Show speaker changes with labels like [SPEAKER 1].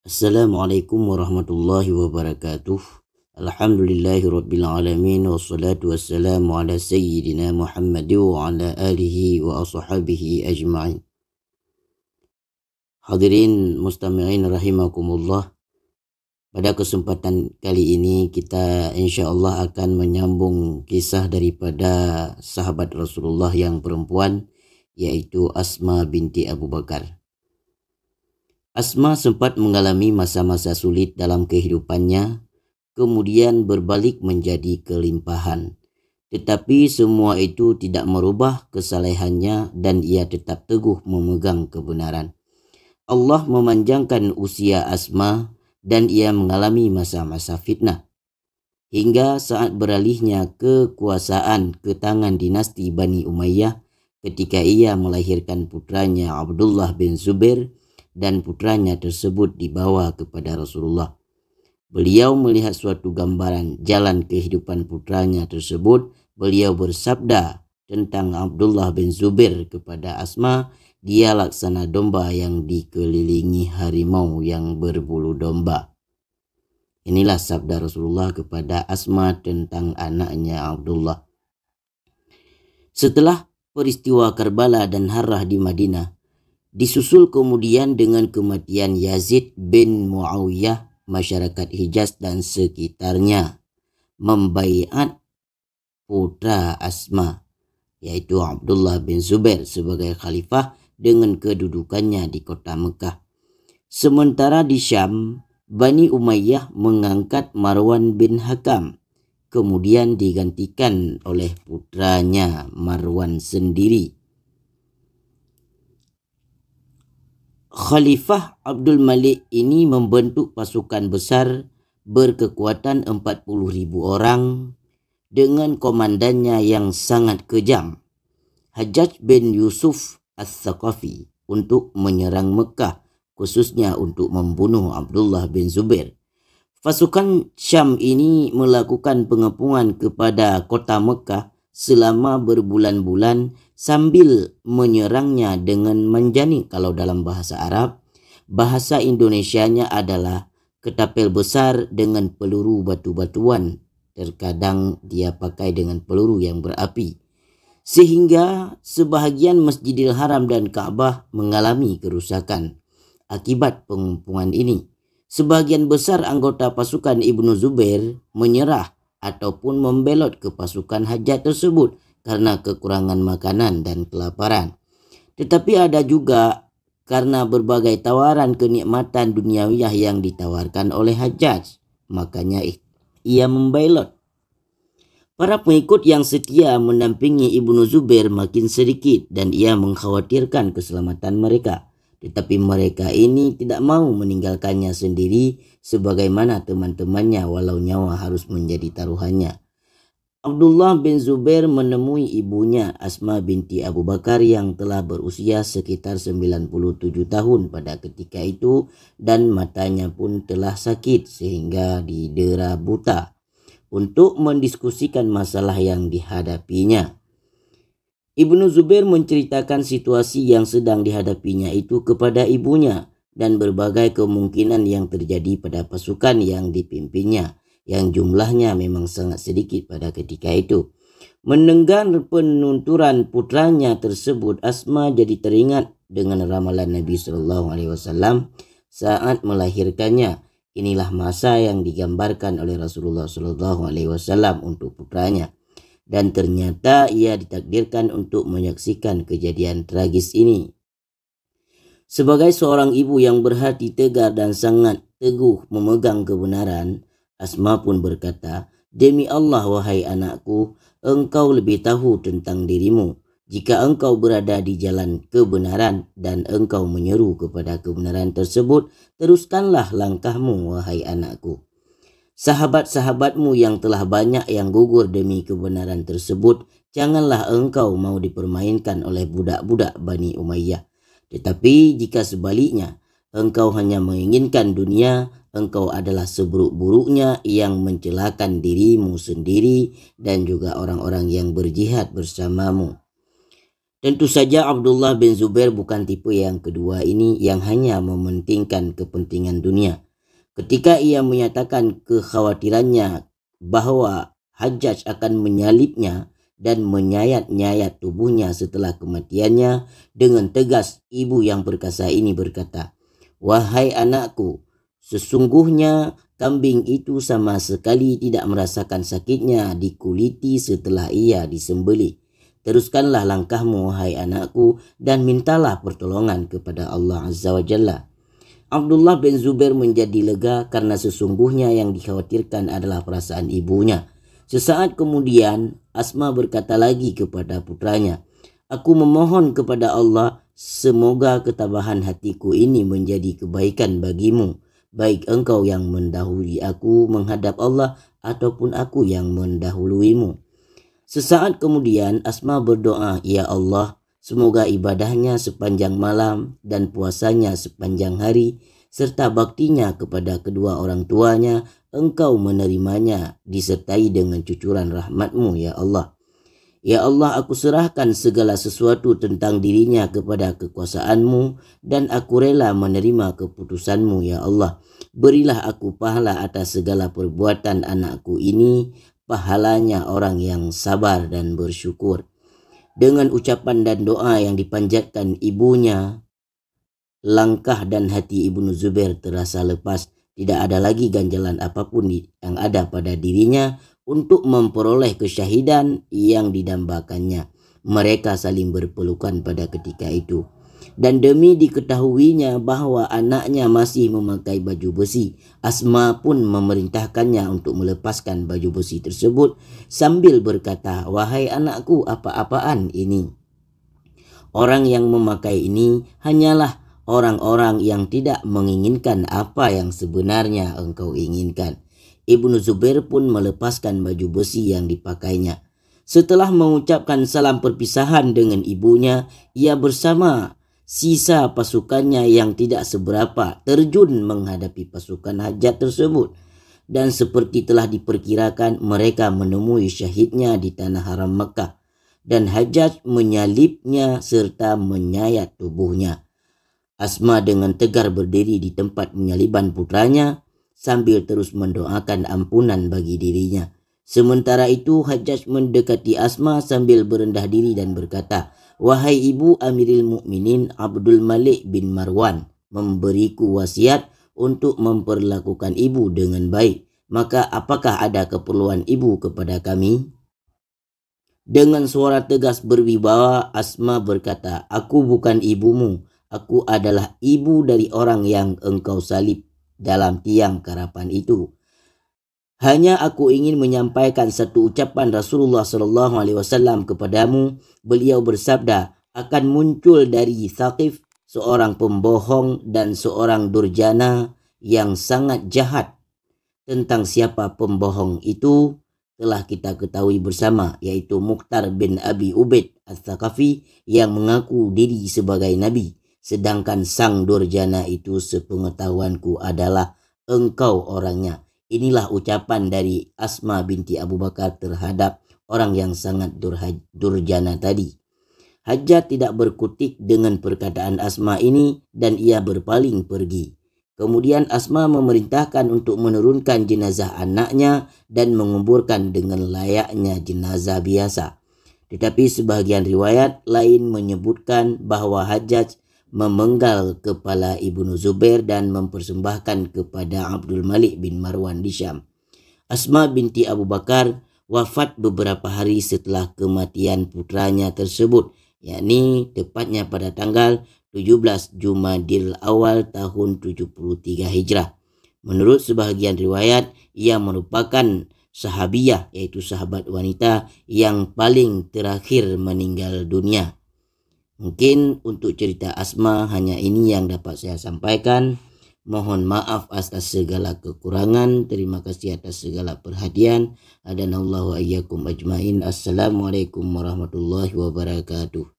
[SPEAKER 1] Assalamualaikum warahmatullahi wabarakatuh. Alhamdulillahirabbil alamin wassalatu wassalamu ala sayyidina Muhammad wa ala alihi wa ashabihi ajma'in. Hadirin mustami'in rahimakumullah. Pada kesempatan kali ini kita insyaallah akan menyambung kisah daripada sahabat Rasulullah yang perempuan, yaitu Asma binti Abu Bakar. Asma sempat mengalami masa-masa sulit dalam kehidupannya, kemudian berbalik menjadi kelimpahan. Tetapi semua itu tidak merubah kesalehannya dan ia tetap teguh memegang kebenaran. Allah memanjangkan usia Asma dan ia mengalami masa-masa fitnah. Hingga saat beralihnya kekuasaan ke tangan dinasti Bani Umayyah ketika ia melahirkan putranya Abdullah bin Zubair, dan putranya tersebut dibawa kepada Rasulullah. Beliau melihat suatu gambaran jalan kehidupan putranya tersebut. Beliau bersabda tentang Abdullah bin Zubair kepada Asma, dia laksana domba yang dikelilingi harimau yang berbulu domba. Inilah sabda Rasulullah kepada Asma tentang anaknya Abdullah. Setelah peristiwa Karbala dan Harrah di Madinah, disusul kemudian dengan kematian Yazid bin Muawiyah, masyarakat Hijaz dan sekitarnya membaiat putra Asma, yaitu Abdullah bin Zubair sebagai khalifah dengan kedudukannya di kota Mekah. Sementara di Syam, Bani Umayyah mengangkat Marwan bin Hakam, kemudian digantikan oleh putranya Marwan sendiri. Khalifah Abdul Malik ini membentuk pasukan besar berkekuatan 40.000 orang dengan komandannya yang sangat kejam, Hajjaj bin Yusuf As-Saqafi, untuk menyerang Mekah, khususnya untuk membunuh Abdullah bin Zubair. Pasukan Syam ini melakukan pengepungan kepada kota Mekah selama berbulan-bulan sambil menyerangnya dengan menjani. Kalau dalam bahasa Arab, bahasa Indonesianya adalah ketapel besar dengan peluru batu-batuan. Terkadang dia pakai dengan peluru yang berapi. Sehingga sebahagian Masjidil Haram dan Ka'bah mengalami kerusakan akibat pengepungan ini. Sebagian besar anggota pasukan Ibnu Zubair menyerah ataupun membelot ke pasukan Hajjaj tersebut karena kekurangan makanan dan kelaparan. Tetapi ada juga karena berbagai tawaran kenikmatan duniawiyah yang ditawarkan oleh Hajjaj, makanya ia membelot. Para pengikut yang setia mendampingi Ibnu Zubair makin sedikit dan ia mengkhawatirkan keselamatan mereka. Tetapi mereka ini tidak mau meninggalkannya sendiri sebagaimana teman-temannya walau nyawa harus menjadi taruhannya. Abdullah bin Zubair menemui ibunya Asma binti Abu Bakar yang telah berusia sekitar 97 tahun pada ketika itu dan matanya pun telah sakit sehingga didera buta, untuk mendiskusikan masalah yang dihadapinya. Ibnu Zubair menceritakan situasi yang sedang dihadapinya itu kepada ibunya dan berbagai kemungkinan yang terjadi pada pasukan yang dipimpinnya, yang jumlahnya memang sangat sedikit pada ketika itu. Mendengar penunturan putranya tersebut, Asma jadi teringat dengan ramalan Nabi SAW saat melahirkannya. Inilah masa yang digambarkan oleh Rasulullah SAW untuk putranya. Dan ternyata ia ditakdirkan untuk menyaksikan kejadian tragis ini. Sebagai seorang ibu yang berhati tegar dan sangat teguh memegang kebenaran, Asma pun berkata, "Demi Allah, wahai anakku, engkau lebih tahu tentang dirimu. Jika engkau berada di jalan kebenaran dan engkau menyeru kepada kebenaran tersebut, teruskanlah langkahmu, wahai anakku. Sahabat-sahabatmu yang telah banyak yang gugur demi kebenaran tersebut, janganlah engkau mau dipermainkan oleh budak-budak Bani Umayyah. Tetapi jika sebaliknya, engkau hanya menginginkan dunia, engkau adalah seburuk-buruknya yang mencelakan dirimu sendiri dan juga orang-orang yang berjihad bersamamu." Tentu saja Abdullah bin Zubair bukan tipe yang kedua ini yang hanya mementingkan kepentingan dunia. Ketika ia menyatakan kekhawatirannya bahwa Hajjaj akan menyalibnya dan menyayat-nyayat tubuhnya setelah kematiannya, dengan tegas ibu yang perkasa ini berkata, "Wahai anakku, sesungguhnya kambing itu sama sekali tidak merasakan sakitnya dikuliti setelah ia disembelih. Teruskanlah langkahmu, wahai anakku, dan mintalah pertolongan kepada Allah Azza wa Jalla." Abdullah bin Zubair menjadi lega karena sesungguhnya yang dikhawatirkan adalah perasaan ibunya. Sesaat kemudian, Asma berkata lagi kepada putranya, "Aku memohon kepada Allah, semoga ketabahan hatiku ini menjadi kebaikan bagimu, baik engkau yang mendahului aku menghadap Allah ataupun aku yang mendahuluimu." Sesaat kemudian Asma berdoa, "Ya Allah, semoga ibadahnya sepanjang malam dan puasanya sepanjang hari serta baktinya kepada kedua orang tuanya engkau menerimanya disertai dengan cucuran rahmatmu ya Allah. Ya Allah, aku serahkan segala sesuatu tentang dirinya kepada kekuasaanmu dan aku rela menerima keputusanmu ya Allah. Berilah aku pahala atas segala perbuatan anakku ini, pahalanya orang yang sabar dan bersyukur." Dengan ucapan dan doa yang dipanjatkan ibunya, langkah dan hati Ibnu Zubair terasa lepas. Tidak ada lagi ganjalan apapun yang ada pada dirinya untuk memperoleh kesyahidan yang didambakannya. Mereka saling berpelukan pada ketika itu. Dan demi diketahuinya bahwa anaknya masih memakai baju besi, Asma pun memerintahkannya untuk melepaskan baju besi tersebut sambil berkata, "Wahai anakku, apa-apaan ini? Orang yang memakai ini hanyalah orang-orang yang tidak menginginkan apa yang sebenarnya engkau inginkan." Ibnu Zubair pun melepaskan baju besi yang dipakainya. Setelah mengucapkan salam perpisahan dengan ibunya, ia bersama sisa pasukannya yang tidak seberapa terjun menghadapi pasukan Hajjaj tersebut. Dan seperti telah diperkirakan, mereka menemui syahidnya di tanah haram Mekah. Dan Hajjaj menyalibnya serta menyayat tubuhnya. Asma dengan tegar berdiri di tempat penyaliban putranya sambil terus mendoakan ampunan bagi dirinya. Sementara itu Hajjaj mendekati Asma sambil berendah diri dan berkata, "Wahai ibu Amiril Mukminin, Abdul Malik bin Marwan memberiku wasiat untuk memperlakukan ibu dengan baik. Maka apakah ada keperluan ibu kepada kami?" Dengan suara tegas berwibawa, Asma berkata, "Aku bukan ibumu. Aku adalah ibu dari orang yang engkau salib dalam tiang karapan itu. Hanya aku ingin menyampaikan satu ucapan Rasulullah SAW kepadamu. Beliau bersabda, akan muncul dari Thaqif seorang pembohong dan seorang durjana yang sangat jahat. Tentang siapa pembohong itu telah kita ketahui bersama, yaitu Mukhtar bin Abi Ubaid Al-Thaqafi yang mengaku diri sebagai nabi. Sedangkan sang durjana itu sepengetahuanku adalah engkau orangnya." Inilah ucapan dari Asma binti Abu Bakar terhadap orang yang sangat durjana tadi. Hajjaj tidak berkutik dengan perkataan Asma ini dan ia berpaling pergi. Kemudian Asma memerintahkan untuk menurunkan jenazah anaknya dan menguburkan dengan layaknya jenazah biasa. Tetapi sebahagian riwayat lain menyebutkan bahwa Hajjaj memenggal kepala Ibnu Zubair dan mempersembahkan kepada Abdul Malik bin Marwan di Syam. Asma binti Abu Bakar wafat beberapa hari setelah kematian putranya tersebut, yakni tepatnya pada tanggal 17 Jumadil Awal tahun 73 Hijrah. Menurut sebahagian riwayat, ia merupakan sahabiyah, yaitu sahabat wanita yang paling terakhir meninggal dunia. Mungkin untuk cerita Asma hanya ini yang dapat saya sampaikan. Mohon maaf atas segala kekurangan. Terima kasih atas segala perhatian. Adanallahu ayyakum ajmain. Assalamualaikum warahmatullahi wabarakatuh.